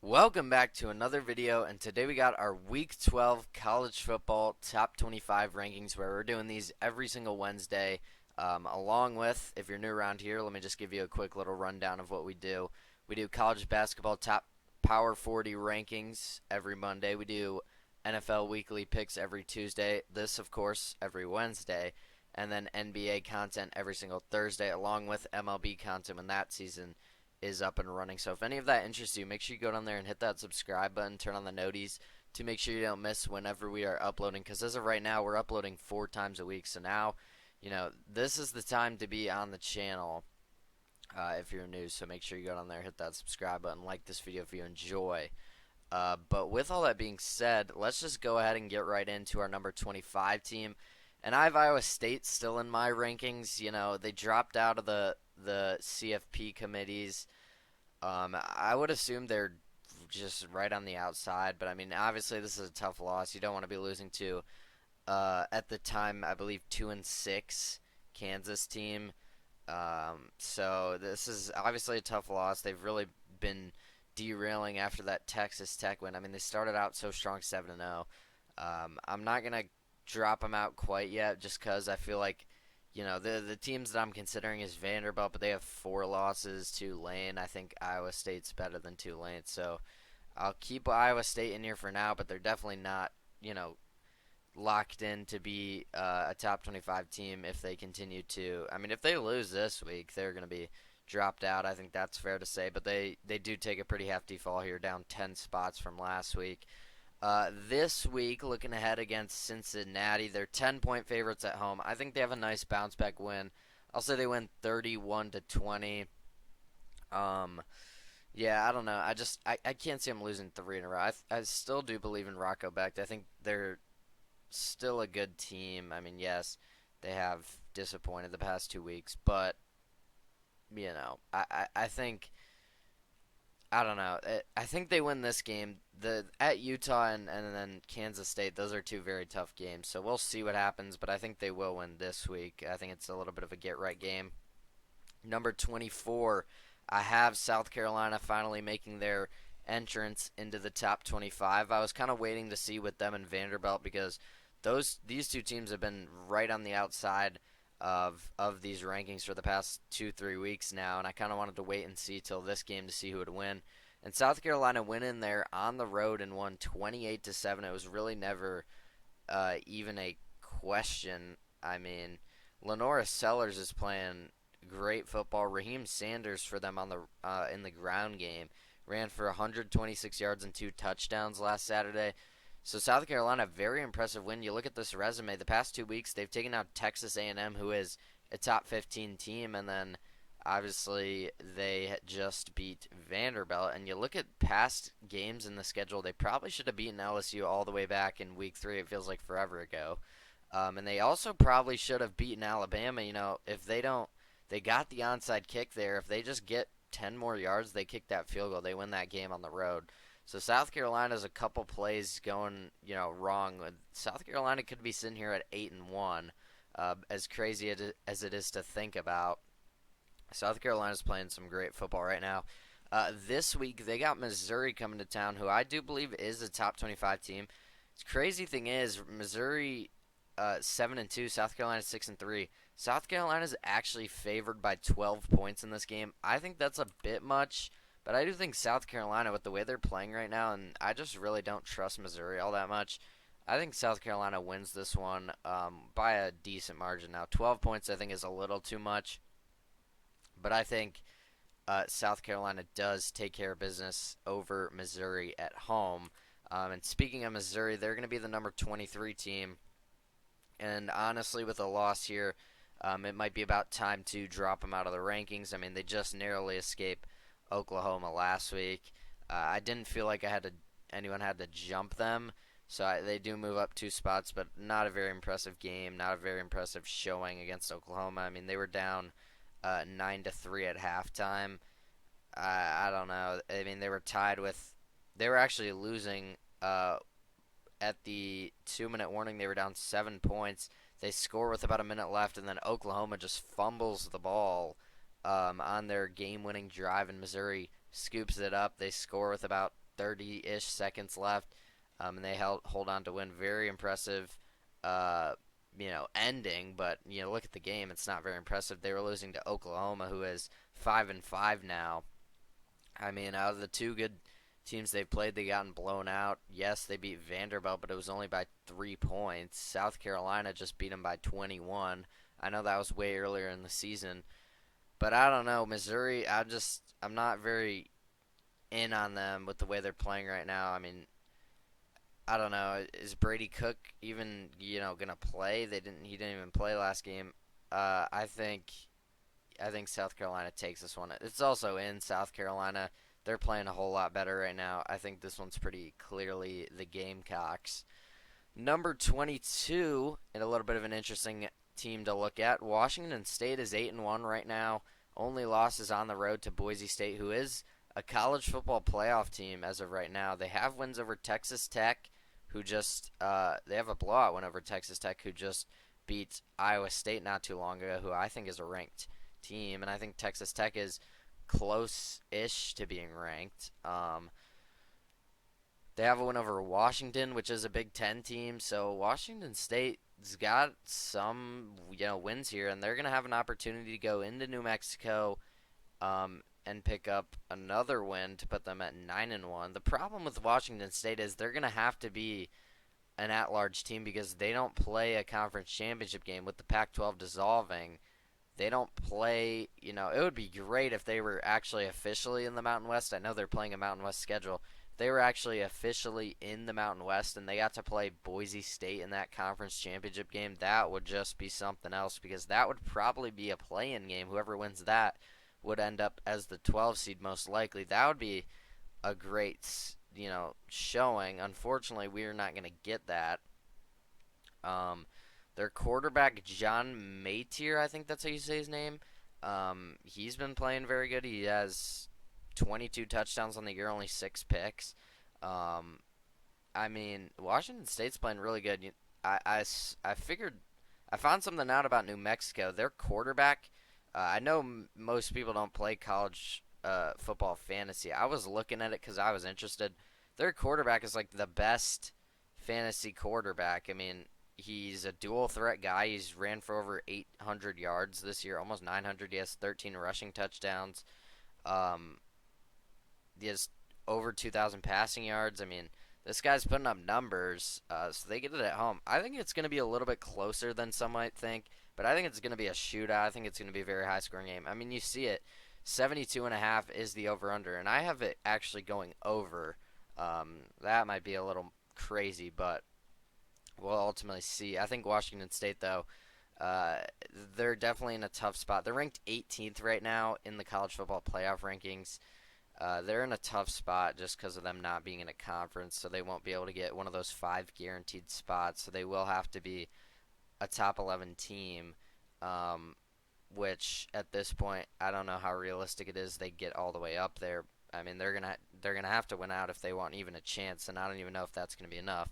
Welcome back to another video, and today we got our Week 12 college football top 25 rankings where we're doing these every single Wednesday. Along with, if you're new around here, let me just give you a quick little rundown of what we do. We do college basketball top Power 40 rankings every Monday. We do NFL weekly picks every Tuesday. This, of course, every Wednesday. And then NBA content every single Thursday, along with MLB content when that season is up and running. So if any of that interests you, make sure you go down there and hit that subscribe button, turn on the noties to make sure you don't miss whenever we are uploading. Because as of right now, we're uploading 4 times a week. So now, this is the time to be on the channel if you're new. So make sure you go down there, hit that subscribe button, like this video if you enjoy. But with all that being said, let's just go ahead and get right into our number 25 team. And I have Iowa State still in my rankings. They dropped out of the CFP committees. I would assume they're just right on the outside, but I mean, obviously this is a tough loss. You don't want to be losing to, at the time, I believe 2-6 Kansas team. So this is obviously a tough loss. They've really been derailing after that Texas Tech win. I mean, they started out so strong, 7-0. I'm not gonna drop them out quite yet, just because I feel like the teams that I'm considering is Vanderbilt, but they have 4 losses. Tulane, I think Iowa State's better than Tulane, so I'll keep Iowa State in here for now. But they're definitely not locked in to be a top 25 team if they continue to. I mean, if they lose this week, they're going to be dropped out. I think that's fair to say. But they do take a pretty hefty fall here, down 10 spots from last week. This week, looking ahead against Cincinnati, they're 10-point favorites at home. I think they have a nice bounce back win. I'll say they win 31-20. Yeah, I don't know. I can't see them losing 3 in a row. I still do believe in Rocco Becht. I think they're still a good team. I mean, yes, they have disappointed the past 2 weeks, but I think. I don't know. I think they win this game. At Utah and then Kansas State, those are 2 very tough games. So we'll see what happens, but I think they will win this week. I think it's a little bit of a get-right game. Number 24, I have South Carolina finally making their entrance into the top 25. I was kind of waiting to see with them and Vanderbilt because these 2 teams have been right on the outside of these rankings for the past 2-3 weeks now, and I kind of wanted to wait and see till this game to see who would win. And South Carolina went in there on the road and won 28-7. It was really never even a question. I mean, Lenora Sellers is playing great football. Raheem Sanders for them on the in the ground game ran for 126 yards and 2 touchdowns last Saturday. So South Carolina, very impressive win. You look at this resume. The past 2 weeks, they've taken out Texas A&M, who is a top 15 team, and then obviously they just beat Vanderbilt. And you look at past games in the schedule, they probably should have beaten LSU all the way back in week 3. It feels like forever ago. And they also probably should have beaten Alabama. If they don't, they got the onside kick there. If they just get 10 more yards, they kick that field goal. They win that game on the road. So South Carolina's a couple plays going, wrong. South Carolina could be sitting here at 8-1, as crazy as it is to think about. South Carolina's playing some great football right now. This week they got Missouri coming to town, who I do believe is a top 25 team. The crazy thing is Missouri 7-2, South Carolina 6-3. South Carolina's actually favored by 12 points in this game. I think that's a bit much. But I do think South Carolina, with the way they're playing right now, and I just really don't trust Missouri all that much, I think South Carolina wins this one by a decent margin. Now, 12 points I think is a little too much, but I think South Carolina does take care of business over Missouri at home. And speaking of Missouri, they're going to be the number 23 team. And honestly, with a loss here, it might be about time to drop them out of the rankings. I mean, they just narrowly escaped Oklahoma last week. I didn't feel like anyone had to jump them, so they do move up 2 spots, but not a very impressive game, not a very impressive showing against Oklahoma. I mean, they were down 9-3 at halftime. I don't know. I mean, they were actually losing at the 2-minute warning. They were down 7 points. They score with about a minute left, and then Oklahoma just fumbles the ball on their game-winning drive, and Missouri scoops it up. They score with about 30-ish seconds left, and they hold on to win. Very impressive, uh, ending. But look at the game; it's not very impressive. They were losing to Oklahoma, who is 5-5 now. I mean, out of the two good teams they've played, they gotten blown out. Yes, they beat Vanderbilt, but it was only by 3 points. South Carolina just beat them by 21. I know that was way earlier in the season, but I don't know. Missouri, I'm not very in on them with the way they're playing right now. I mean, I don't know. Is Brady Cook even gonna play? He didn't even play last game. I think South Carolina takes this one. It's also in South Carolina. They're playing a whole lot better right now. I think this one's pretty clearly the Gamecocks. Number 22, and a little bit of an interesting team to look at. Washington State is 8-1 right now. Only loss is on the road to Boise State, who is a college football playoff team as of right now. They have wins over Texas Tech, who just they have a blowout win over Texas Tech, who just beat Iowa State not too long ago, who I think is a ranked team, and I think Texas Tech is close-ish to being ranked. They have a win over Washington, which is a Big Ten team, so Washington State's got some wins here, and they're gonna have an opportunity to go into New Mexico and pick up another win to put them at 9-1. The problem with Washington State is they're gonna have to be an at-large team because they don't play a conference championship game with the Pac-12 dissolving. They don't play, it would be great if they were actually officially in the Mountain West. I know they're playing a Mountain West schedule. If they were actually officially in the Mountain West and they got to play Boise State in that conference championship game, that would just be something else because that would probably be a play-in game. Whoever wins that would end up as the 12 seed most likely. That would be a great, showing. Unfortunately, we're not going to get that. Their quarterback, John Matier, I think that's how you say his name. He's been playing very good. He has 22 touchdowns on the year, only 6 picks. I mean, Washington State's playing really good. I figured, I found something out about New Mexico. Their quarterback, I know most people don't play college football fantasy. I was looking at it because I was interested. Their quarterback is like the best fantasy quarterback. I mean, he's a dual threat guy. He's ran for over 800 yards this year, almost 900. He has 13 rushing touchdowns. Um, he has over 2,000 passing yards. I mean, this guy's putting up numbers, so they get it at home. I think it's going to be a little bit closer than some might think, but I think it's going to be a shootout. I think it's going to be a very high-scoring game. I mean, you see it. 72.5 is the over-under, and I have it actually going over. That might be a little crazy, but we'll ultimately see. I think Washington State, though, they're definitely in a tough spot. They're ranked 18th right now in the college football playoff rankings. They're in a tough spot just because of them not being in a conference, so they won't be able to get one of those 5 guaranteed spots. So they will have to be a top 11 team, which at this point I don't know how realistic it is they get all the way up there. I mean, they're gonna have to win out if they want even a chance, and I don't even know if that's gonna be enough.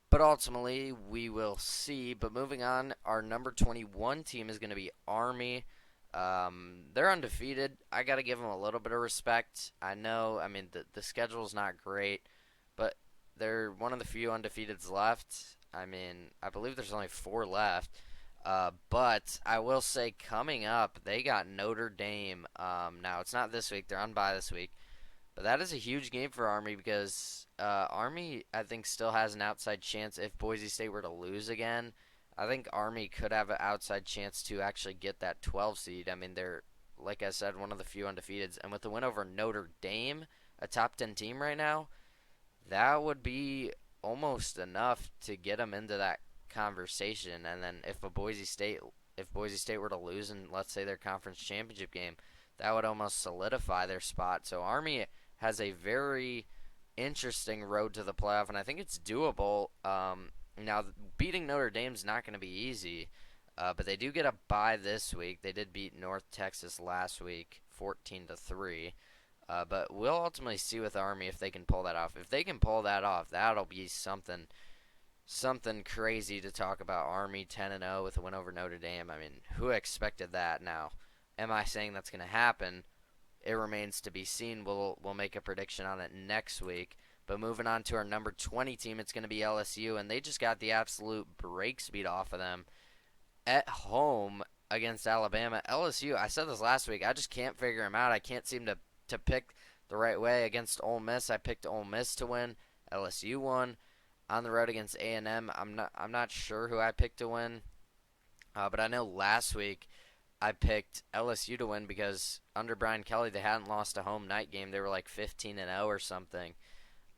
But ultimately, we will see. But moving on, our number 21 team is going to be Army. They're undefeated. I got to give them a little bit of respect. I know, I mean, the schedule's not great, but they're one of the few undefeateds left. I mean, I believe there's only 4 left. But I will say, coming up, they got Notre Dame. Now, it's not this week. They're on bye this week. But that is a huge game for Army because Army, I think, still has an outside chance if Boise State were to lose again. I think Army could have an outside chance to actually get that 12 seed. I mean, they're, like I said, one of the few undefeateds. And with the win over Notre Dame, a top 10 team right now, that would be almost enough to get them into that conversation. And then if Boise State were to lose in, let's say, their conference championship game, that would almost solidify their spot. So Army has a very interesting road to the playoff, and I think it's doable. Now, beating Notre Dame's not going to be easy, but they do get a bye this week. They did beat North Texas last week, 14-3. But we'll ultimately see with Army if they can pull that off. If they can pull that off, that'll be something crazy to talk about. Army 10-0 with a win over Notre Dame. I mean, who expected that? Now, am I saying that's going to happen? it remains to be seen. We'll make a prediction on it next week. But moving on to our number 20 team, it's going to be LSU, and they just got the absolute brakes beat off of them at home against Alabama. LSU, I said this last week, I just can't figure them out. I can't seem to pick the right way against Ole Miss. I picked Ole Miss to win. LSU won. On the road against A&M, I'm not sure who I picked to win, but I know last week I picked LSU to win because under Brian Kelly they hadn't lost a home night game. They were like 15-0 or something,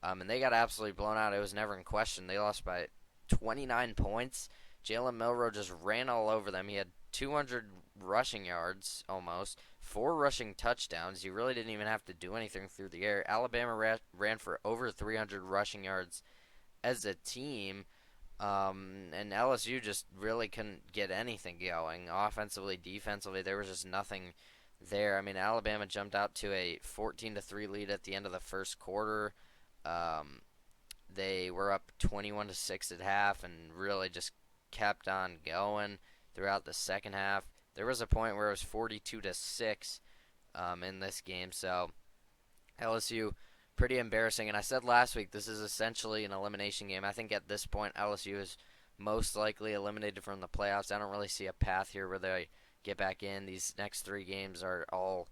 and they got absolutely blown out. It was never in question. They lost by 29 points. Jalen Milroe just ran all over them. He had 200 rushing yards almost, 4 rushing touchdowns. You really didn't even have to do anything through the air. Alabama ran for over 300 rushing yards as a team, and LSU just really couldn't get anything going. Offensively, defensively, there was just nothing there. I mean, Alabama jumped out to a 14-3 lead at the end of the first quarter. Um, they were up 21-6 at half and really just kept on going throughout the second half. There was a point where it was 42-6 in this game, so LSU pretty embarrassing. And I said last week this is essentially an elimination game. I think at this point LSU is most likely eliminated from the playoffs. I don't really see a path here where they get back in. These next 3 games are all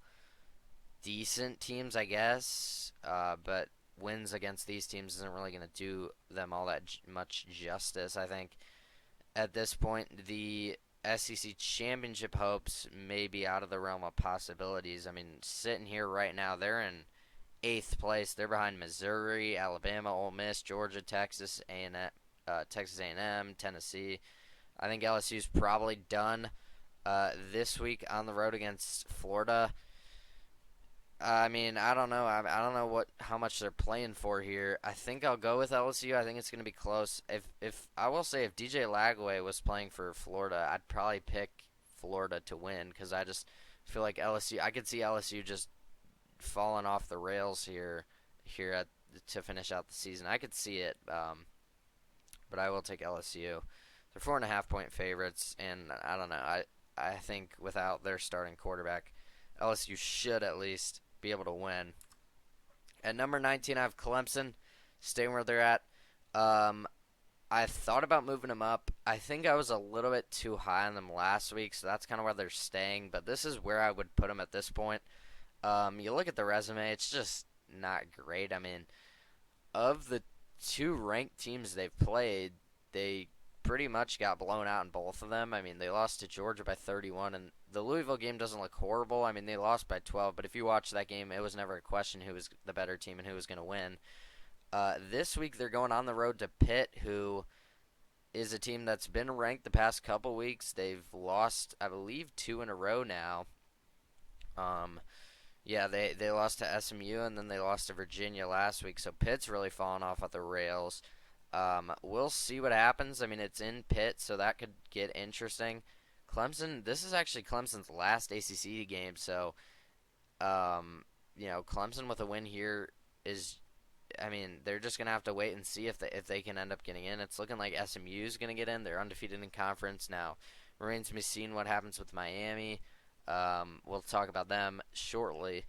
decent teams, I guess, but wins against these teams isn't really going to do them all that much justice. I think at this point the SEC championship hopes may be out of the realm of possibilities. I mean, sitting here right now, they're in 8th place. They're behind Missouri, Alabama, Ole Miss, Georgia, Texas A&M, Texas A&M, Tennessee. I think LSU's probably done this week on the road against Florida. I mean, I don't know. I don't know how much they're playing for here. I think I'll go with LSU. I think it's going to be close. If I will say, if DJ Lagway was playing for Florida, I'd probably pick Florida to win because I just feel like LSU. I could see LSU just falling off the rails to finish out the season. I could see it, but I will take LSU. They're 4.5-point favorites, and I don't know. I think without their starting quarterback, LSU should at least be able to win. At number 19, I have Clemson, staying where they're at. I thought about moving them up. I think I was a little bit too high on them last week, so that's kind of where they're staying. But this is where I would put them at this point. You look at the resume, it's just not great. I mean, of the 2 ranked teams they've played, they pretty much got blown out in both of them. I mean, they lost to Georgia by 31, and the Louisville game doesn't look horrible. I mean, they lost by 12, but if you watch that game, it was never a question who was the better team and who was going to win. This week, they're going on the road to Pitt, who is a team that's been ranked the past couple weeks. They've lost, I believe, 2 in a row now. Yeah, they lost to SMU, and then they lost to Virginia last week, so Pitt's really fallen off the rails. We'll see what happens. I mean, it's in Pitt, so that could get interesting. Clemson, this is actually Clemson's last ACC game, so, Clemson with a win here is, I mean, they're just going to have to wait and see if they can end up getting in. It's looking like SMU's going to get in. They're undefeated in conference now. Remains to be seen what happens with Miami. We'll talk about them shortly.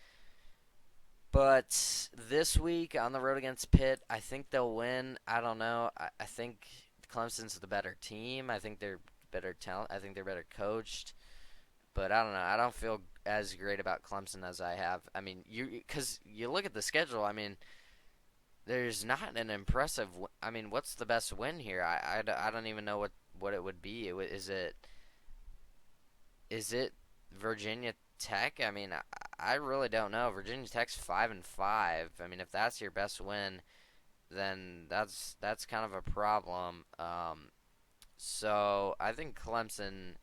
But this week on the road against Pitt, I think they'll win. I don't know. I think Clemson's the better team. I think they're better talent. I think they're better coached. But I don't know. I don't feel as great about Clemson as I have. I mean, because you look at the schedule. I mean, there's not an impressive. I mean, what's the best win here? I don't even know what it would be. Is it Virginia Tech? I mean, I really don't know. Virginia Tech's 5-5. I mean, if that's your best win, then that's kind of a problem. So I think Clemson.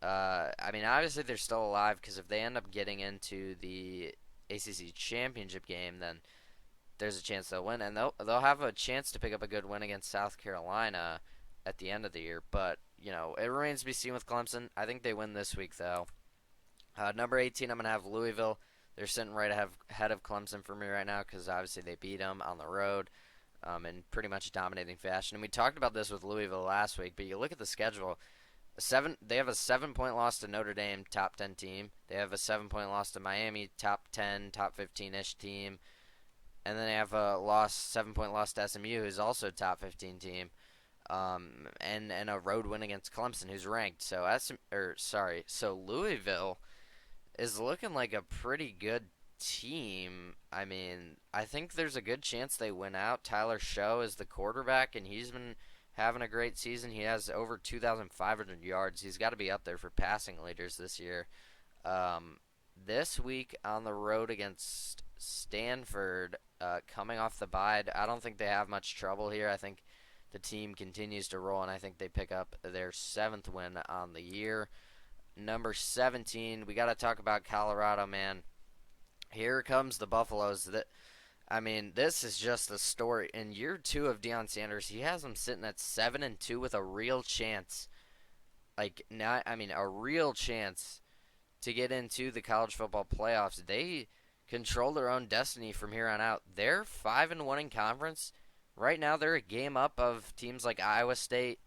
I mean, obviously they're still alive because if they end up getting into the ACC championship game, then there's a chance they'll win, and they'll have a chance to pick up a good win against South Carolina at the end of the year. But it remains to be seen with Clemson. I think they win this week, though. Number 18, I'm going to have Louisville. They're sitting right ahead of Clemson for me right now because obviously they beat them on the road in pretty much dominating fashion. And we talked about this with Louisville last week, but you look at the schedule, They have a 7 point loss to Notre Dame, top 10 team. They have a 7 point loss to Miami, top 10, top 15 ish team. And then they have a 7 point loss to SMU, who's also a top 15 team. And a road win against Clemson, who's ranked. So Louisville is looking like a pretty good team. I mean, I think there's a good chance they win out. Tyler Show is the quarterback, and he's been having a great season. He has over 2,500 yards. He's got to be up there for passing leaders this year. Um, this week on the road against Stanford, coming off the bye, I don't think they have much trouble here. I think the team continues to roll, and I think they pick up their seventh win on the year. Number 17, we got to talk about Colorado, man. Here comes the Buffaloes. This is just the story. In year two of Deion Sanders, he has them sitting at 7-2 with a real chance. A real chance to get into the college football playoffs. They control their own destiny from here on out. They're 5-1 in conference. Right now, they're a game up of teams like Iowa State,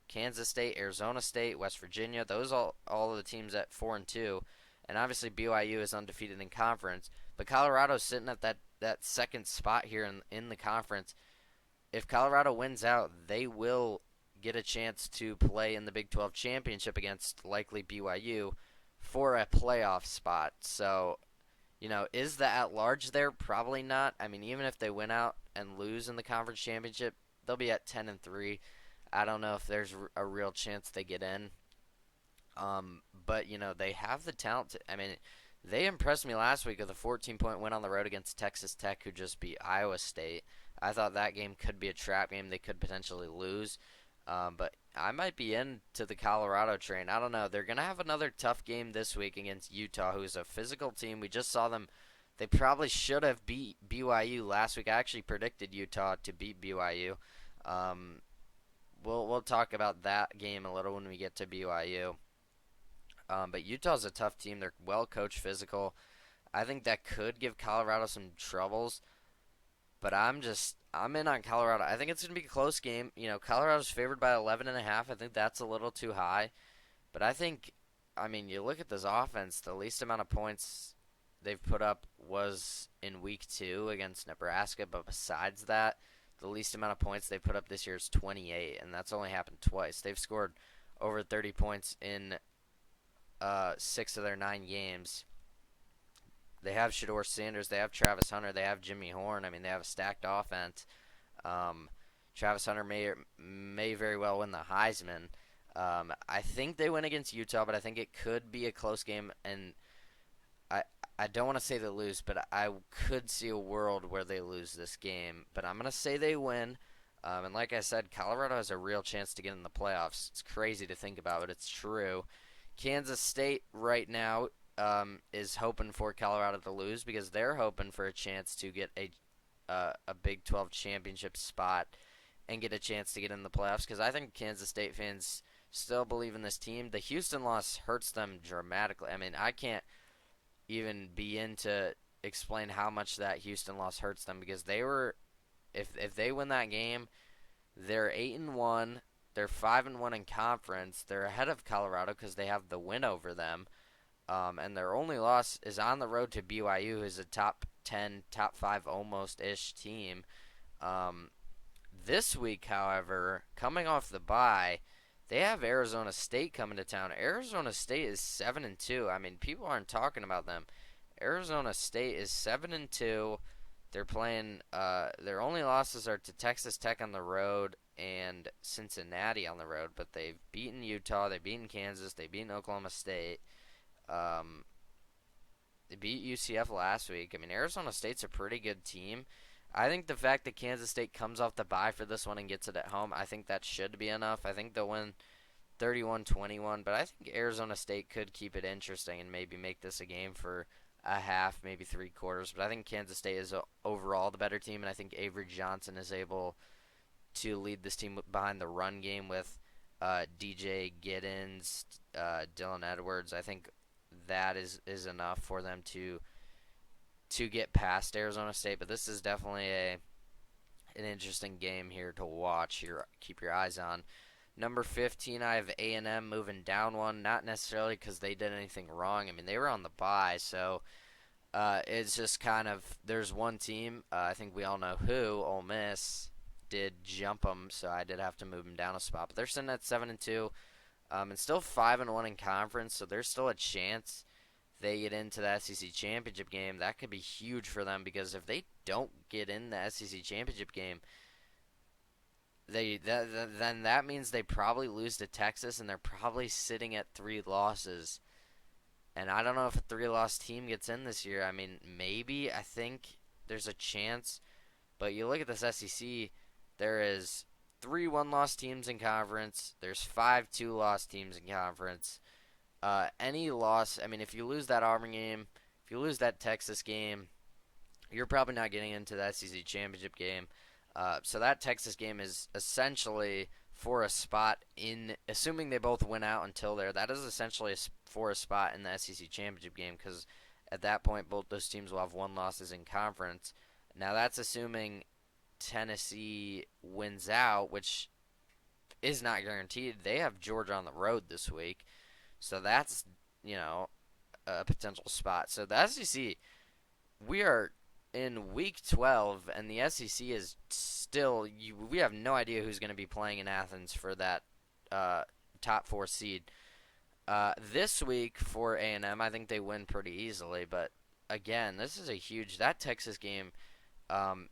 Kansas State, Arizona State, West Virginia. Those all of the teams at 4-2, and obviously BYU is undefeated in conference. But Colorado's sitting at that second spot here in the conference. If Colorado wins out, they will get a chance to play in the Big 12 championship against likely BYU for a playoff spot. So, is the at large there? Probably not. I mean, even if they win out and lose in the conference championship, they'll be at 10-3. I don't know if there's a real chance they get in. But they have the talent. They impressed me last week with a 14-point win on the road against Texas Tech, who just beat Iowa State. I thought that game could be a trap game. They could potentially lose. But I might be into the Colorado train. I don't know. They're going to have another tough game this week against Utah, who's a physical team. We just saw them. They probably should have beat BYU last week. I actually predicted Utah to beat BYU. We'll talk about that game a little when we get to BYU. But Utah's a tough team. They're well coached, physical. I think that could give Colorado some troubles. But I'm in on Colorado. I think it's going to be a close game. Colorado's favored by 11.5. I think that's a little too high. But you look at this offense, the least amount of points they've put up was in week 2 against Nebraska. But besides that, the least amount of points they've put up this year is 28. And that's only happened twice. They've scored over 30 points in 6 of their 9 games. They have Shedeur Sanders. They have Travis Hunter. They have Jimmy Horn. They have a stacked offense. Travis Hunter may very well win the Heisman. I think they win against Utah, but I think it could be a close game. And I don't want to say they lose, but I could see a world where they lose this game. But I'm going to say they win. And like I said, Colorado has a real chance to get in the playoffs. It's crazy to think about, but it's true. Kansas State right now is hoping for Colorado to lose because they're hoping for a chance to get a Big 12 championship spot and get a chance to get in the playoffs because I think Kansas State fans still believe in this team. The Houston loss hurts them dramatically. I can't even begin to explain how much that Houston loss hurts them because if they win that game, they're 8-1. They're 5-1 in conference. They're ahead of Colorado because they have the win over them. And their only loss is on the road to BYU, who's a top 10, top 5 almost-ish team. This week, however, coming off the bye, they have Arizona State coming to town. Arizona State is 7-2. People aren't talking about them. Arizona State is 7-2. They're playing. Their only losses are to Texas Tech on the road and Cincinnati on the road, but they've beaten Utah, they've beaten Kansas, they've beaten Oklahoma State. They beat UCF last week. Arizona State's a pretty good team. I think the fact that Kansas State comes off the bye for this one and gets it at home, I think that should be enough. I think they'll win 31-21, but I think Arizona State could keep it interesting and maybe make this a game for a half, maybe 3/4. But I think Kansas State is overall the better team, and I think Avery Johnson is able to lead this team behind the run game with DJ Giddens, Dylan Edwards. I think that is enough for them to get past Arizona State. But this is definitely an interesting game here to watch. Keep your eyes on. Number 15, I have A&M moving down one, not necessarily because they did anything wrong. I mean, they were on the bye, so it's just kind of there's one team. I think we all know who. Ole Miss did jump them, so I did have to move them down a spot. But they're sitting at 7-2, and still 5-1 in conference, so there's still a chance they get into the SEC championship game. That could be huge for them because if they don't get in the SEC championship game, then that means they probably lose to Texas, and they're probably sitting at 3 losses. And I don't know if a 3-loss team gets in this year. I mean, maybe. I think there's a chance. But you look at this SEC, there is 3 1-loss teams in conference. There's 5 2-loss teams in conference. Any loss, I mean, if you lose that Auburn game, if you lose that Texas game, you're probably not getting into the SEC championship game. So that Texas game is essentially for a spot in, assuming they both win out until there, that is essentially for a spot in the SEC championship game because at that point both those teams will have 1 losses in conference. Now that's assuming Tennessee wins out, which is not guaranteed. They have Georgia on the road this week, so that's you know a potential spot. So the SEC, we are in week 12, and the SEC is still. We have no idea who's going to be playing in Athens for that top 4 seed. This week for A&M, I think they win pretty easily. But again, this is a huge. That Texas game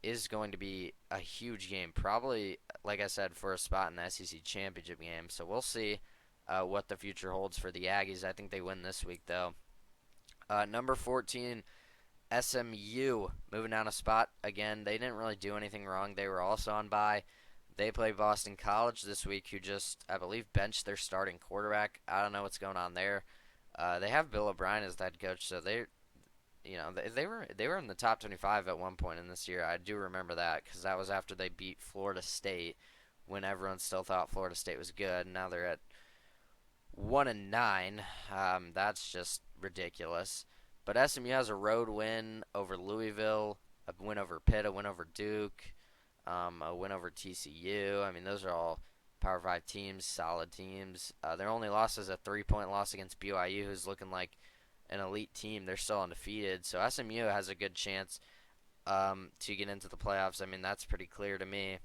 is going to be a huge game. Probably, like I said, for a spot in the SEC championship game. So we'll see what the future holds for the Aggies. I think they win this week, though. Number 14, SMU moving down a spot. Again, they didn't really do anything wrong. They were also on bye. They play Boston College this week, who just, I believe, benched their starting quarterback. I don't know what's going on there. They have Bill O'Brien as the head coach, so they were in the top 25 at one point in this year. I do remember that because that was after they beat Florida State when everyone still thought Florida State was good. Now they're at 1-9. That's just ridiculous. But SMU has a road win over Louisville, a win over Pitt, a win over Duke, a win over TCU. I mean, those are all Power 5 teams, solid teams. Their only loss is a 3-point loss against BYU, who's looking like an elite team. They're still undefeated. So SMU has a good chance to get into the playoffs. I mean, that's pretty clear to me.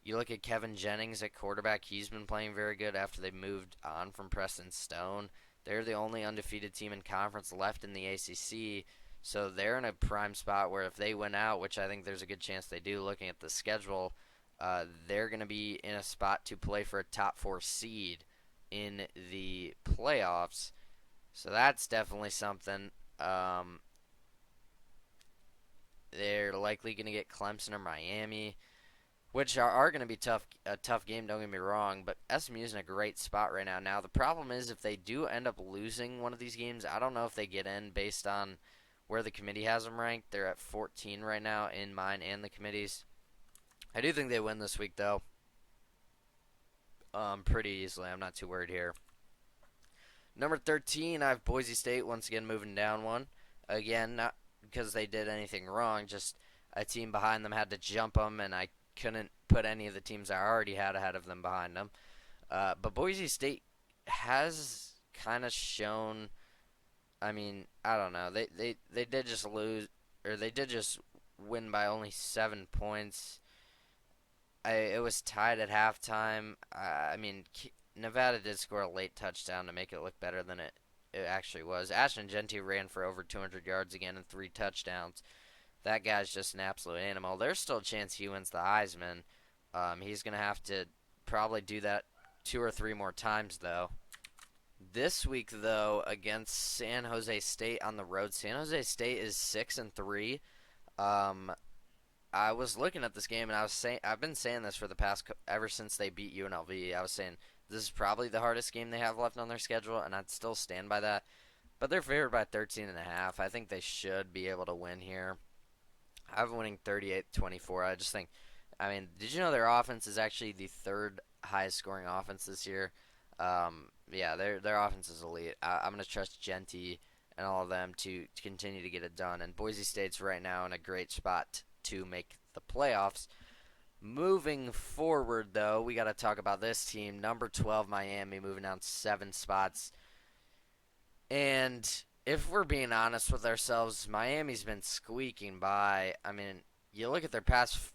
You look at Kevin Jennings at quarterback. He's been playing very good after they moved on from Preston Stone. They're the only undefeated team in conference left in the ACC, so they're in a prime spot where if they win out, which I think there's a good chance they do looking at the schedule, they're going to be in a spot to play for a top 4 seed in the playoffs. So that's definitely something. They're likely going to get Clemson or Miami, which are going to be a tough game, don't get me wrong, but SMU's in a great spot right now. Now, the problem is if they do end up losing one of these games, I don't know if they get in based on where the committee has them ranked. They're at 14 right now in mine and the committee's. I do think they win this week, though, pretty easily. I'm not too worried here. Number 13, I have Boise State once again moving down one. Again, not because they did anything wrong, just a team behind them had to jump them, and I couldn't put any of the teams I already had ahead of them behind them. But Boise State has kind of shown. I mean, I don't know. They did just lose, or they did just win by only 7 points. It was tied at halftime. I mean, Nevada did score a late touchdown to make it look better than it actually was. Ashton Jeanty ran for over 200 yards again and 3 touchdowns. That guy's just an absolute animal. There's still a chance he wins the Heisman. He's going to have to probably do that 2 or 3 more times, though. This week, though, against San Jose State on the road, San Jose State is 6-3. I was looking at this game, and I've been saying this for the past ever since they beat UNLV. I was saying this is probably the hardest game they have left on their schedule, and I'd still stand by that. But they're favored by 13.5. I think they should be able to win here. I have them winning 38-24. I just think, I mean, did you know their offense is actually the 3rd highest scoring offense this year? Yeah, their offense is elite. I'm going to trust Jeanty and all of them to continue to get it done. And Boise State's right now in a great spot to make the playoffs. Moving forward, though, we got to talk about this team. Number 12, Miami, moving down 7 spots. And if we're being honest with ourselves, Miami's been squeaking by. I mean, you look at their past,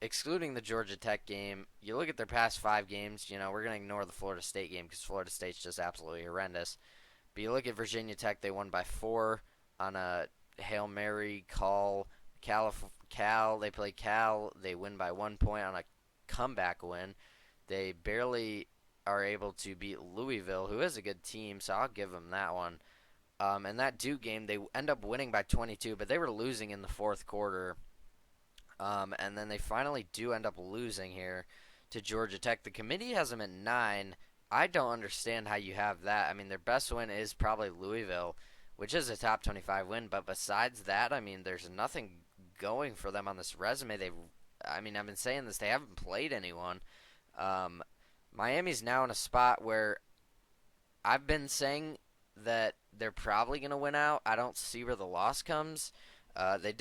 excluding the Georgia Tech game, you look at their past 5 games. We're going to ignore the Florida State game because Florida State's just absolutely horrendous. But you look at Virginia Tech, they won by 4 on a Hail Mary call. Cal, they play Cal, they win by 1 point on a comeback win. They barely are able to beat Louisville, who is a good team, so I'll give them that one. And that Duke game, they end up winning by 22, but they were losing in the fourth quarter. And then they finally do end up losing here to Georgia Tech. The committee has them at 9. I don't understand how you have that. I mean, their best win is probably Louisville, which is a top 25 win. But besides that, I mean, there's nothing going for them on this resume. I've been saying this. They haven't played anyone. Miami's now in a spot where I've been saying that they're probably going to win out. I don't see where the loss comes. They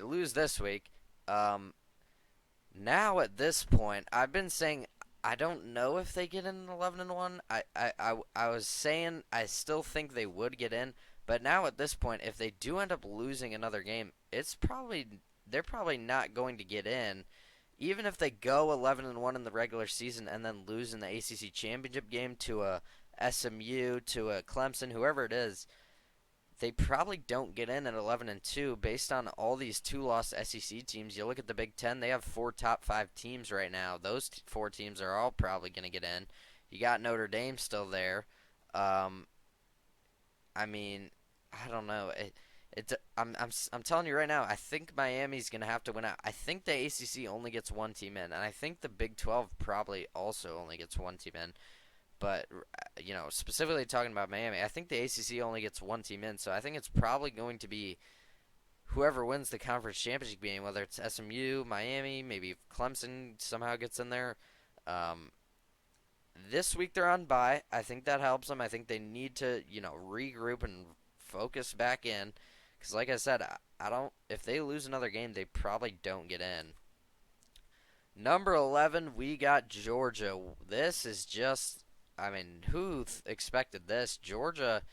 lose this week. Now at this point, I've been saying I don't know if they get in 11-1. I was saying I still think they would get in, but now at this point, if they do end up losing another game, they're probably not going to get in. Even if they go 11-1 in the regular season and then lose in the ACC championship game to a SMU, to a Clemson, whoever it is, they probably don't get in at 11-2 based on all these 2-loss SEC teams. You look at the Big Ten; they have 4 top 5 teams right now. Those 4 teams are all probably going to get in. You got Notre Dame still there. I mean, I don't know. I'm telling you right now. I think Miami's going to have to win out. I think the ACC only gets 1 team in, and I think the Big 12 probably also only gets 1 team in. But, specifically talking about Miami, I think the ACC only gets 1 team in, so I think it's probably going to be whoever wins the conference championship game, whether it's SMU, Miami, maybe Clemson somehow gets in there. This week they're on bye. I think that helps them. I think they need to, regroup and focus back in. Because, like I said, I don't. If they lose another game, they probably don't get in. Number 11, we got Georgia. This is just. I mean, who expected this? Georgia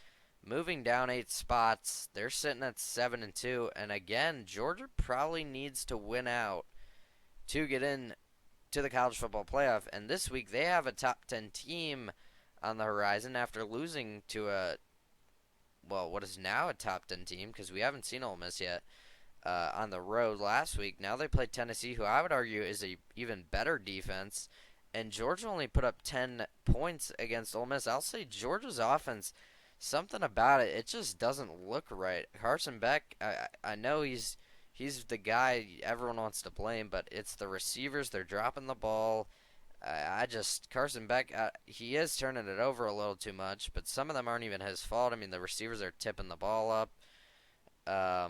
moving down 8 spots. They're sitting at 7-2, and again, Georgia probably needs to win out to get in to the college football playoff. And this week they have a top 10 team on the horizon after losing to what is now a top 10 team because we haven't seen Ole Miss yet on the road last week. Now they play Tennessee, who I would argue is a even better defense. And Georgia only put up 10 points against Ole Miss. I'll say Georgia's offense, something about it just doesn't look right. Carson Beck, I know he's the guy everyone wants to blame, but it's the receivers. They're dropping the ball. Carson Beck, he is turning it over a little too much, but some of them aren't even his fault. I mean, the receivers are tipping the ball up. I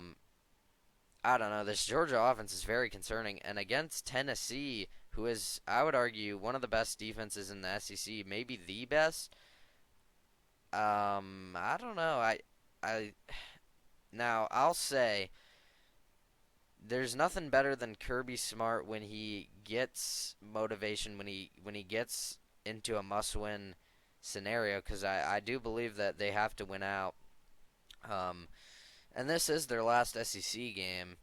don't know. This Georgia offense is very concerning. And against Tennessee, who is, I would argue, one of the best defenses in the SEC, maybe the best. I don't know. Now I'll say there's nothing better than Kirby Smart when he gets motivation, when he gets into a must-win scenario, because I do believe that they have to win out. And this is their last SEC game.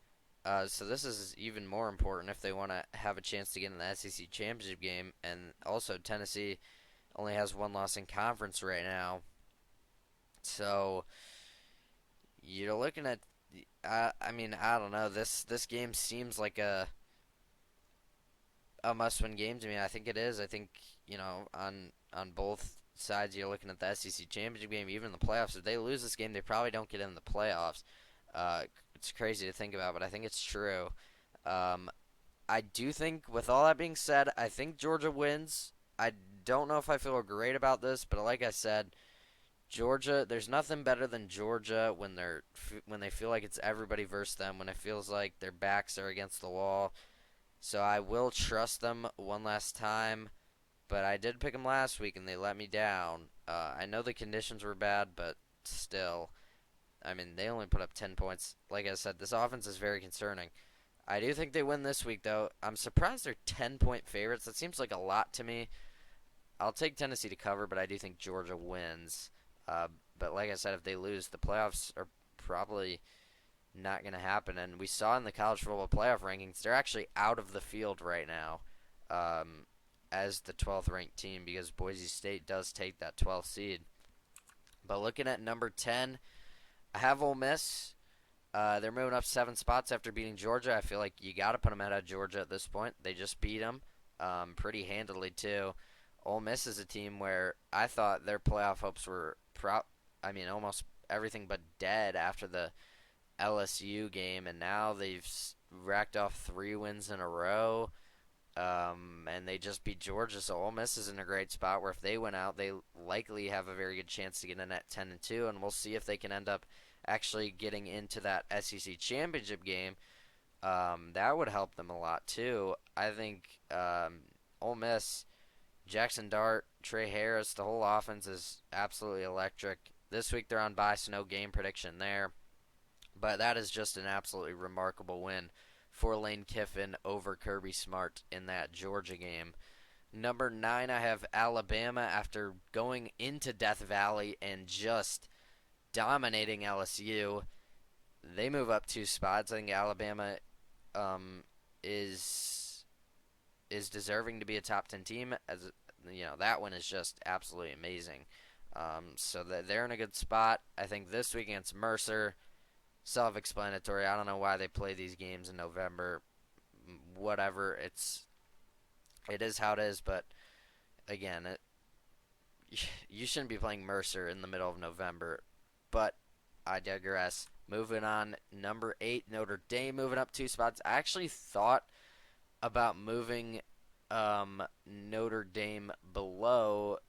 So this is even more important if they want to have a chance to get in the SEC championship game. And also Tennessee only has 1 loss in conference right now. So you're looking at, I don't know. This game seems like a must-win game to me. I think it is. I think on both sides you're looking at the SEC championship game, even the playoffs. If they lose this game, they probably don't get in the playoffs. It's crazy to think about, but I think it's true. I do think, with all that being said, I think Georgia wins. I don't know if I feel great about this, but like I said, Georgia, there's nothing better than Georgia when they feel like it's everybody versus them, when it feels like their backs are against the wall. So I will trust them one last time, but I did pick them last week and they let me down. I know the conditions were bad, but still. I mean, they only put up 10 points. Like I said, this offense is very concerning. I do think they win this week, though. I'm surprised they're 10-point favorites. That seems like a lot to me. I'll take Tennessee to cover, but I do think Georgia wins. Uh, but like I said, if they lose, the playoffs are probably not going to happen. And we saw in the college football playoff rankings, they're actually out of the field right now as the 12th ranked team because Boise State does take that 12th seed. But looking at number 10, I have Ole Miss. They're moving up 7 spots after beating Georgia. I feel like you got to put them ahead of Georgia at this point. They just beat them pretty handily, too. Ole Miss is a team where I thought their playoff hopes were, almost everything but dead after the LSU game, and now they've racked off 3 wins in a row, and they just beat Georgia. So Ole Miss is in a great spot where if they win out, they likely have a very good chance to get in at 10-2, and we'll see if they can end up actually getting into that SEC championship game. That would help them a lot too. I think Ole Miss, Jackson Dart, Trey Harris, the whole offense is absolutely electric. This week they're on bye, so no game prediction there. But that is just an absolutely remarkable win for Lane Kiffin over Kirby Smart in that Georgia game. Number 9, I have Alabama after going into Death Valley and just dominating LSU. They move up 2 spots. I think Alabama is deserving to be a top 10 team. As you know, that one is just absolutely amazing. So that they're in a good spot. I think this week against Mercer, self-explanatory. I don't know why they play these games in November. Whatever, it is how it is. But again, you shouldn't be playing Mercer in the middle of November. But I digress. Moving on, number 8, Notre Dame moving up 2 spots. I actually thought about moving Notre Dame below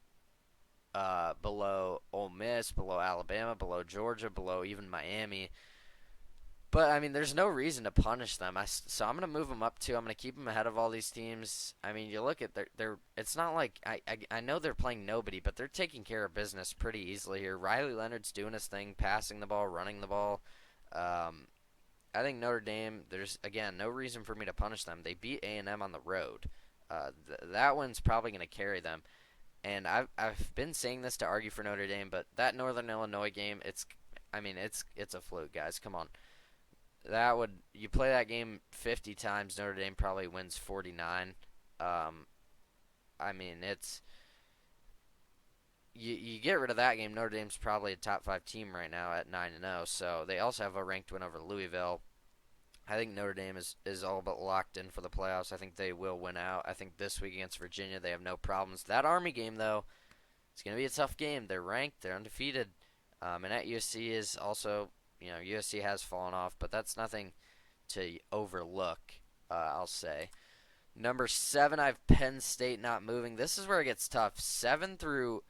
Ole Miss, below Alabama, below Georgia, below even Miami. But I mean, there's no reason to punish them. So I'm gonna move them up too. I'm gonna keep them ahead of all these teams. I mean, you look at their it's not like I know they're playing nobody, but they're taking care of business pretty easily here. Riley Leonard's doing his thing, passing the ball, running the ball. I think Notre Dame. There's again no reason for me to punish them. They beat A&M on the road. That one's probably gonna carry them. And I've been saying this to argue for Notre Dame, but that Northern Illinois game, it's a fluke, guys. Come on. You play that game 50 times, Notre Dame probably wins 49. It's you get rid of that game, Notre Dame's probably a top 5 team right now at 9-0. So they also have a ranked win over Louisville. I think Notre Dame is all but locked in for the playoffs. I think they will win out. I think this week against Virginia they have no problems. That Army game though, it's going to be a tough game. They're ranked, they're undefeated, and at USC is also. USC has fallen off, but that's nothing to overlook, I'll say. Number 7, I have Penn State not moving. This is where it gets tough. 7 through,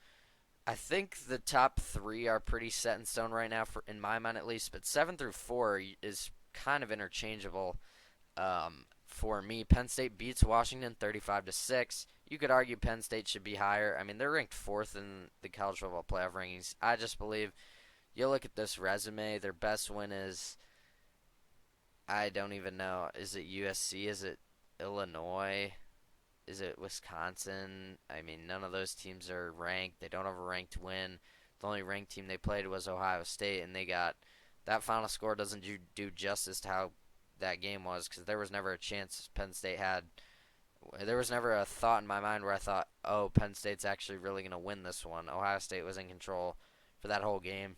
I think the top 3 are pretty set in stone right now, in my mind at least, but 7 through 4 is kind of interchangeable for me. Penn State beats Washington 35-6. You could argue Penn State should be higher. I mean, they're ranked 4th in the college football playoff rankings. I just believe... You look at this resume, their best win is, I don't even know, is it USC, is it Illinois, is it Wisconsin? I mean, none of those teams are ranked. They don't have a ranked win. The only ranked team they played was Ohio State, and they got, that final score doesn't do justice to how that game was, because there was never a chance Penn State had, there was never a thought in my mind where I thought, oh, Penn State's actually really going to win this one. Ohio State was in control for that whole game.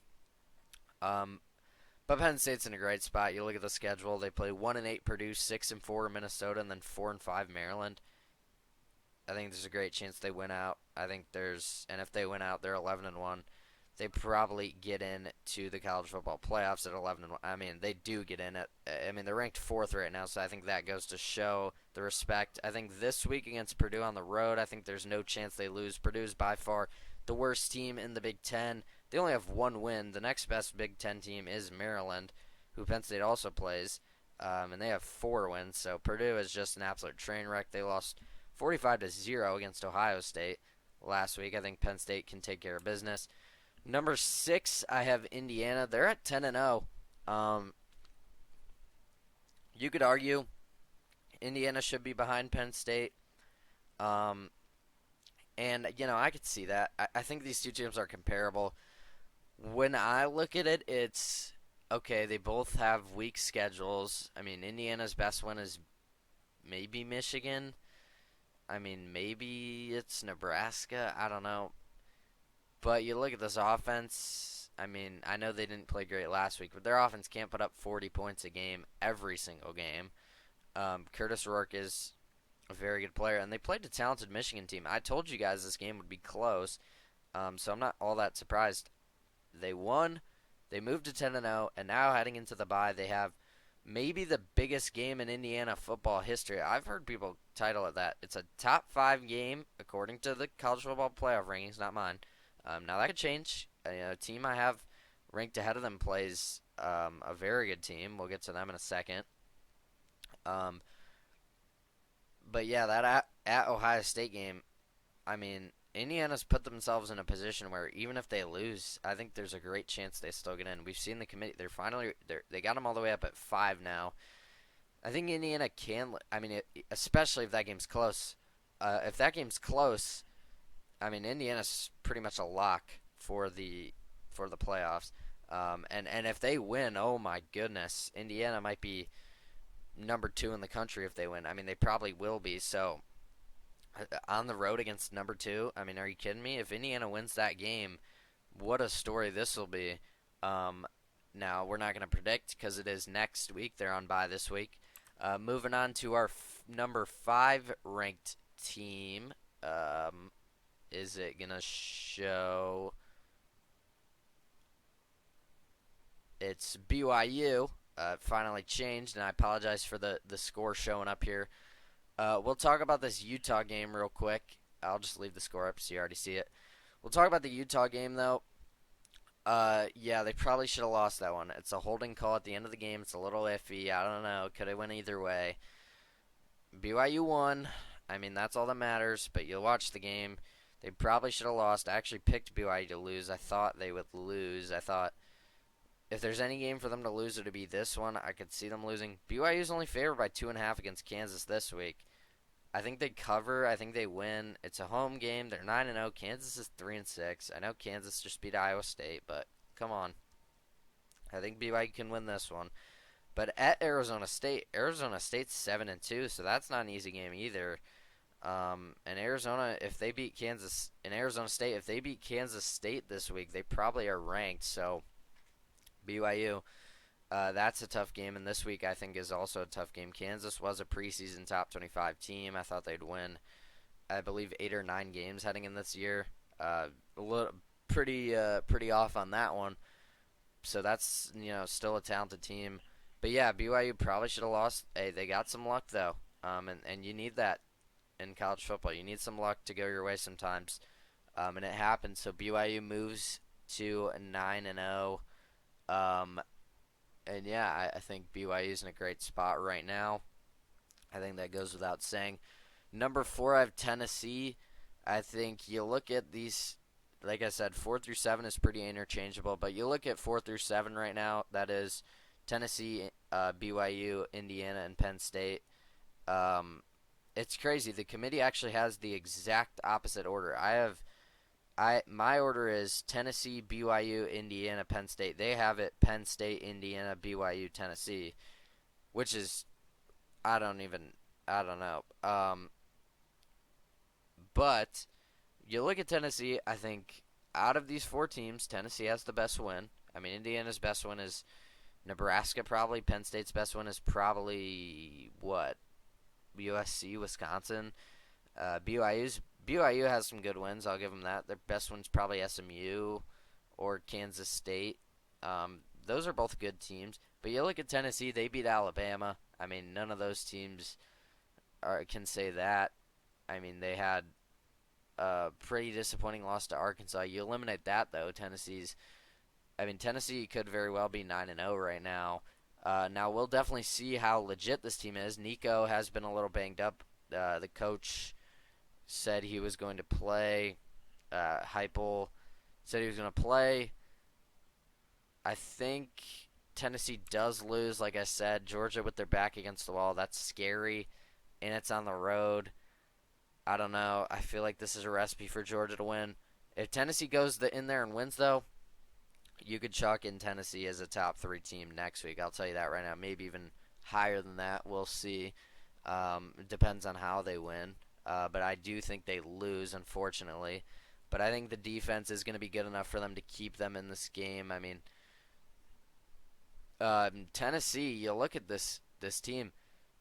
But Penn State's in a great spot. You look at the schedule; they play 1-8 Purdue, 6-4 Minnesota, and then 4-5 Maryland. I think there's a great chance they win out. And if they win out, they're 11-1. They probably get in to the college football playoffs at 11-1. I mean, they do get in they're ranked 4th right now, so I think that goes to show the respect. I think this week against Purdue on the road, I think there's no chance they lose. Purdue's by far the worst team in the Big Ten. They only have 1 win. The next best Big Ten team is Maryland, who Penn State also plays, and they have 4 wins. So Purdue is just an absolute train wreck. They lost 45-0 against Ohio State last week. I think Penn State can take care of business. Number 6, I have Indiana. They're at 10-0. You could argue Indiana should be behind Penn State. Um, and I could see that. I think these two teams are comparable. When I look at it, it's okay. They both have weak schedules. I mean, Indiana's best one is maybe Michigan. I mean, maybe it's Nebraska. I don't know. But you look at this offense. I mean, I know they didn't play great last week, but their offense can't put up 40 points a game every single game. Curtis Rourke is a very good player, and they played a talented Michigan team. I told you guys this game would be close, so I'm not all that surprised. They won. They moved to 10-0, and now heading into the bye, they have maybe the biggest game in Indiana football history. I've heard people title it that. It's a top 5 game according to the college football playoff rankings, not mine. Now that could change. A team I have ranked ahead of them plays a very good team. We'll get to them in a second. Um, but yeah, that at Ohio State game, I mean, Indiana's put themselves in a position where even if they lose, I think there's a great chance they still get in. We've seen the committee; they got them all the way up at 5 now. I think Indiana can. I mean, especially if that game's close. If that game's close, I mean, Indiana's pretty much a lock for the playoffs. And if they win, oh my goodness, Indiana might be number 2 in the country if they win. I mean, they probably will be. So on the road against number 2, I mean, are you kidding me? If Indiana wins that game, what a story this will be. Now we're not going to predict because it is next week. They're on bye this week. Moving on to our number 5 ranked team. Is it going to show? It's BYU. Finally changed, and I apologize for the score showing up here. We'll talk about this Utah game real quick. I'll just leave the score up so you already see it. We'll talk about the Utah game, though. Yeah, they probably should have lost that one. It's a holding call at the end of the game. It's a little iffy. I don't know. Could have went either way. BYU won. I mean, that's all that matters, but you'll watch the game. They probably should have lost. I actually picked BYU to lose. I thought they would lose. I thought if there's any game for them to lose, it would be this one. I could see them losing. BYU's only favored by 2.5 against Kansas this week. I think they cover. I think they win. It's a home game. They're 9-0. Kansas is 3-6. I know Kansas just beat Iowa State, but come on. I think BYU can win this one. But at Arizona State's 7-2, so that's not an easy game either. And Arizona, if they beat Kansas, in Arizona State, if they beat Kansas State this week, they probably are ranked. So BYU, that's a tough game, and this week I think is also a tough game. Kansas was a preseason top 25 team. I thought they'd win, I believe, 8 or 9 games heading in this year. Pretty off on that one. So that's still a talented team. But yeah, BYU probably should have lost. Hey, they got some luck though, and you need that in college football. You need some luck to go your way sometimes, and it happened. So BYU moves to 9-0. And yeah, I think BYU's in a great spot right now. I think that goes without saying. Number 4, I have Tennessee. I think you look at these, like I said, 4 through 7 is pretty interchangeable, but you look at 4 through 7 right now, that is Tennessee, BYU, Indiana, and Penn State. It's crazy. The committee actually has the exact opposite order. My order is Tennessee, BYU, Indiana, Penn State. They have it Penn State, Indiana, BYU, Tennessee, which is I don't know. But you look at Tennessee, I think out of these 4 teams, Tennessee has the best win. I mean, Indiana's best win is Nebraska probably. Penn State's best win is probably USC, Wisconsin. BYU has some good wins. I'll give them that. Their best one's probably SMU or Kansas State. Those are both good teams. But you look at Tennessee, they beat Alabama. I mean, none of those teams can say that. I mean, they had a pretty disappointing loss to Arkansas. You eliminate that, though. Tennessee could very well be 9-0 right now. Now, we'll definitely see how legit this team is. Nico has been a little banged up. The coach said he was going to play. Heupel said he was going to play. I think Tennessee does lose, like I said. Georgia with their back against the wall. That's scary. and it's on the road. I don't know. I feel like this is a recipe for Georgia to win. If Tennessee goes in there and wins, though, you could chalk in Tennessee as a top three team next week. I'll tell you that right now. Maybe even higher than that. We'll see. It depends on how they win. But I do think they lose, unfortunately. But I think the defense is going to be good enough for them to keep them in this game. I mean, Tennessee. You look at this team.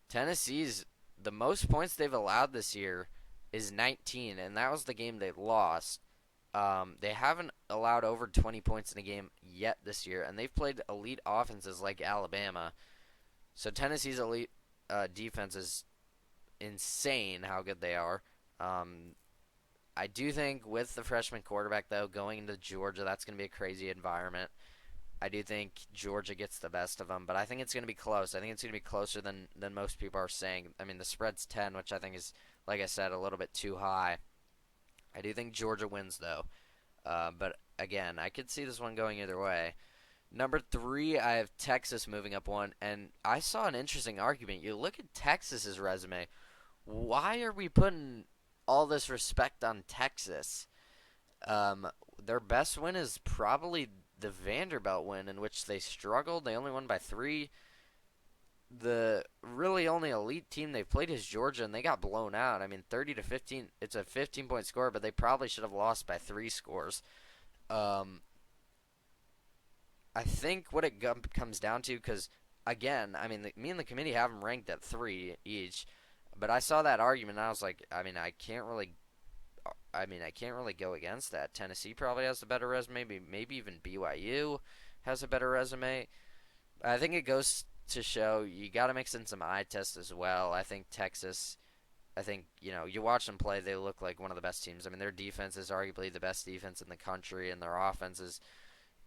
Tennessee's the most points they've allowed this year is 19, and that was the game they lost. They haven't allowed over 20 points in a game yet this year, and they've played elite offenses like Alabama. So Tennessee's elite defense is insane how good they are. I do think with the freshman quarterback, though, going into Georgia, that's going to be a crazy environment. I do think Georgia gets the best of them, but I think it's going to be close. I think it's going to be closer than most people are saying. I mean, the spread's 10, which I think is, like I said, a little bit too high. I do think Georgia wins, though. But again, I could see this one going either way. Number 3, I have Texas moving up one, and I saw an interesting argument. You look at Texas's resume. Why are we putting all this respect on Texas? Their best win is probably the Vanderbilt win, in which they struggled. They only won by 3. The really only elite team they've played is Georgia, and they got blown out. I mean, 30-15. It's a 15-point score, but they probably should have lost by 3 scores. I think what it comes down to, because again, I mean, me and the committee have them ranked at 3 each, but I saw that argument and I was like, I can't really go against that. Tennessee probably has a better resume. Maybe even BYU has a better resume. I think it goes to show you got to mix in some eye test as well. I think Texas. I think you watch them play, they look like one of the best teams. I mean, their defense is arguably the best defense in the country, and their offense is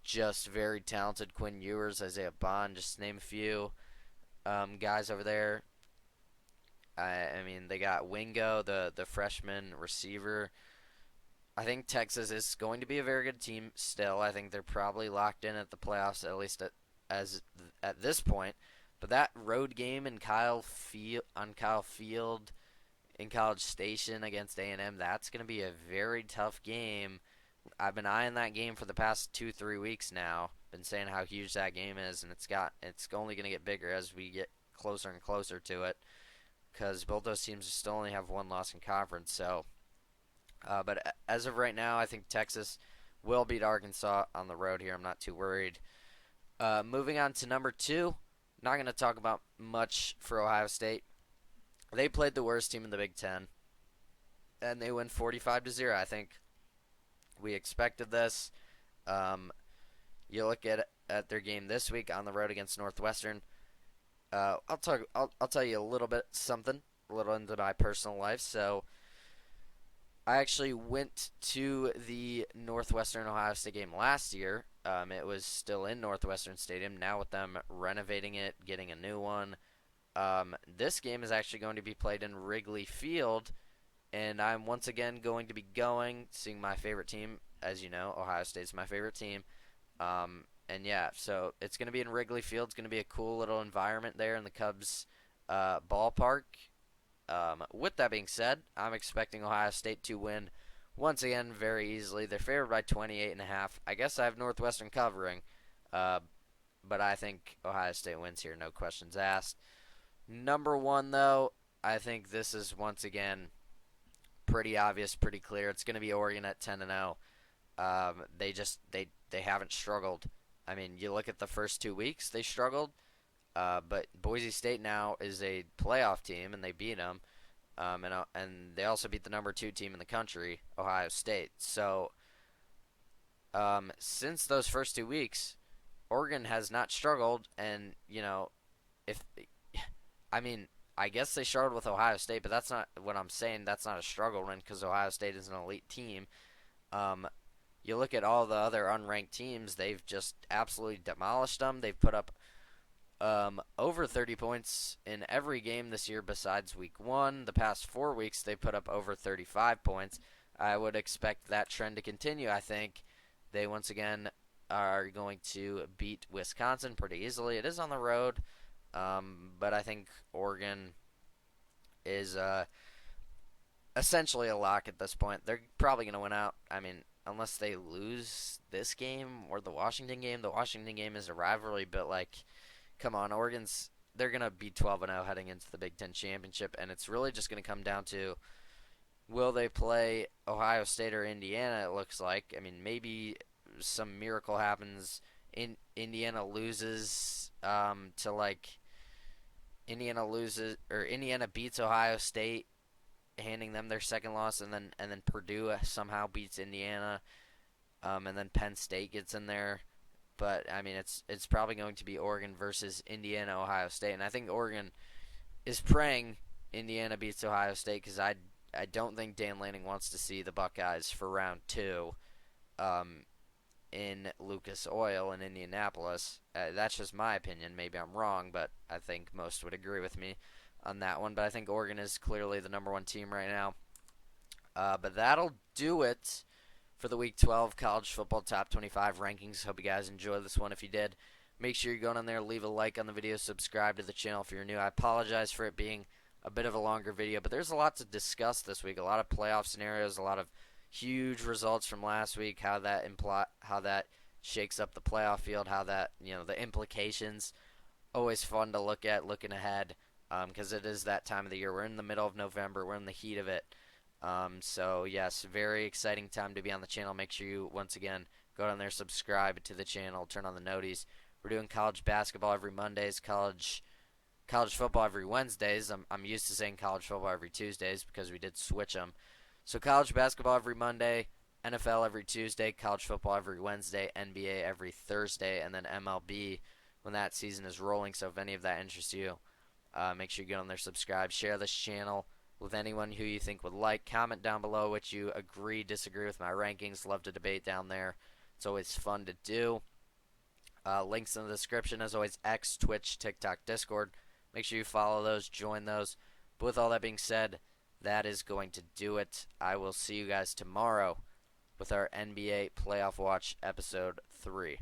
just very talented. Quinn Ewers, Isaiah Bond, just to name a few guys over there. I mean, they got Wingo, the freshman receiver. I think Texas is going to be a very good team still. I think they're probably locked in at the playoffs, at least at this point. But that road game in Kyle Field in College Station against A&M, that's going to be a very tough game. I've been eyeing that game for the past 2-3 weeks now. Been saying how huge that game is, and it's only going to get bigger as we get closer and closer to it, because both those teams still only have one loss in conference. So, but as of right now, I think Texas will beat Arkansas on the road here. I'm not too worried. Moving on to number 2, not going to talk about much for Ohio State. They played the worst team in the Big Ten, and they win 45-0. I think we expected this. You look at their game this week on the road against Northwestern. I'll tell you a little into my personal life. So I actually went to the Northwestern Ohio State game last year. It was still in Northwestern Stadium. Now with them renovating it, getting a new one, this game is actually going to be played in Wrigley Field, and I'm once again going to be seeing my favorite team. As you know, Ohio State's my favorite team. And yeah, so it's going to be in Wrigley Field. It's going to be a cool little environment there in the Cubs ballpark. With that being said, I'm expecting Ohio State to win once again very easily. They're favored by 28.5. I guess I have Northwestern covering, but I think Ohio State wins here, no questions asked. Number 1, though, I think this is once again pretty obvious, pretty clear. It's going to be Oregon at 10-0. They haven't struggled. I mean, you look at the first 2 weeks, they struggled. But Boise State now is a playoff team, and they beat them. And they also beat the number 2 team in the country, Ohio State. So, since those first 2 weeks, Oregon has not struggled. And I guess they struggled with Ohio State, but that's not what I'm saying. That's not a struggle win because Ohio State is an elite team. You look at all the other unranked teams, they've just absolutely demolished them. They've put up over 30 points in every game this year besides week 1. The past 4 weeks, they put up over 35 points. I would expect that trend to continue. I think they once again are going to beat Wisconsin pretty easily. It is on the road, but I think Oregon is essentially a lock at this point. They're probably going to win out. I mean, unless they lose this game or the Washington game. The Washington game is a rivalry, but like, come on, Oregon's they're going to be 12-0 heading into the Big Ten championship, and it's really just going to come down to will they play Ohio State or Indiana. It looks like. I mean, maybe some miracle happens. Indiana loses to like Indiana loses or Indiana beats Ohio State, handing them their second loss, and then Purdue somehow beats Indiana, and then Penn State gets in there. But I mean, it's probably going to be Oregon versus Indiana, Ohio State, and I think Oregon is praying Indiana beats Ohio State because I don't think Dan Lanning wants to see the Buckeyes for round two, um, in Lucas Oil in Indianapolis. That's just my opinion. Maybe I'm wrong, but I think most would agree with me on that one. But I think Oregon is clearly the number one team right now. But that'll do it for the Week 12 College Football Top 25 rankings. Hope you guys enjoyed this one. If you did, make sure you go down there, leave a like on the video, subscribe to the channel if you're new. I apologize for it being a bit of a longer video, but there's a lot to discuss this week. A lot of playoff scenarios, a lot of huge results from last week, how that shakes up the playoff field, how that, the implications. Always fun to look at, looking ahead, because it is that time of the year. We're in the middle of November. We're in the heat of it. So yes, very exciting time to be on the channel. Make sure you, once again, go down there, subscribe to the channel, turn on the noties. We're doing college basketball every Mondays, college football every Wednesdays. I'm used to saying college football every Tuesdays because we did switch them. So college basketball every Monday, NFL every Tuesday, college football every Wednesday, NBA every Thursday, and then MLB when that season is rolling. So if any of that interests you, make sure you get on there, subscribe, share this channel with anyone who you think would like. Comment down below what you agree, disagree with my rankings. Love to debate down there. It's always fun to do. Links in the description, as always, X, Twitch, TikTok, Discord. Make sure you follow those, join those. But with all that being said, that is going to do it. I will see you guys tomorrow with our NBA Playoff Watch Episode 3.